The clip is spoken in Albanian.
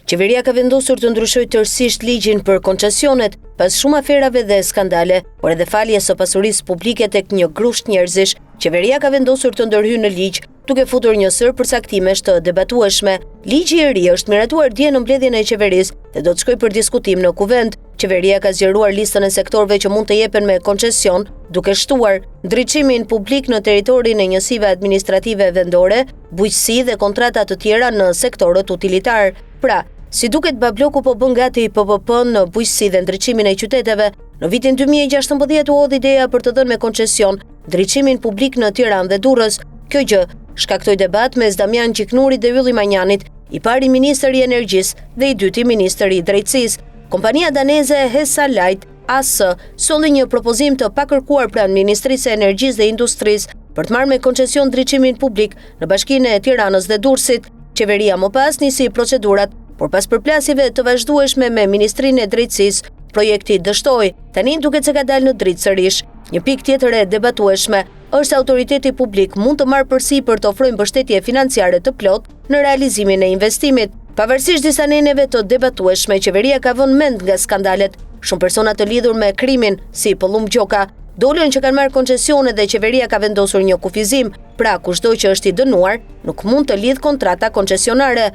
Qeveria ka vendosur të ndryshojë tërësisht ligjin për koncesionet pas shumë aferave dhe skandale, por edhe faljes së pasurisë publike tek një grusht njerëzish, qeveria ka vendosur të ndërhyjë në ligj, duke futur një sër përcaktimesh të debatueshme. Ligji i ri është miratuar dje në mbledhjen e qeverisë dhe do të shkojë për diskutim në kuvend. Qeveria ka zgjeruar listën e sektorëve që mund të jepen me koncesion, duke shtuar ndriçimin publik në territorin e njësive administrative vendore, bujqësi dhe kontrata të tjera në sektorët utilitar. Pra, si duket Babloku po bën gati PPP në bujqësi dhe ndriçimin e qyteteve, në vitin 2016 u hodhi ideja për të dhënë me koncesion ndriçimin publik në Tiranë dhe Durrës. Kjo gjë shkaktoi debat mes Damian Gjiknurit dhe Ylli Manjanit, i pari ministër i energjisë dhe i dyti ministër i drejtësisë. Kompania daneze Hesa Light AS solli një propozim të pakërkuar pranë Ministrisë së Energjisë dhe Industrisë për të marrë me koncesion ndriçimin publik në bashkinë e Tiranës dhe Durrësit. Qeveria më pas nisi procedurat, por pas përplasjeve të vazhdueshme me Ministrinë e Drejtësisë, projekti dështoi. Tani duket se ka dalë në dritë sërish. Një pikë tjetër e debatueshme është se autoriteti publik mund të marrë përsipër të ofrojë mbështetje financiare të plotë në realizimin e investimit. Pavarësisht disa neneve të debatueshme, qeveria ka vënë mend nga skandalet. Shumë persona të lidhur me krimin, si Pollum Gjoka, dolën që kanë marrë koncesione dhe qeveria ka vendosur një kufizim, pra kushdo që është i dënuar nuk mund të lidh kontrata koncesionare.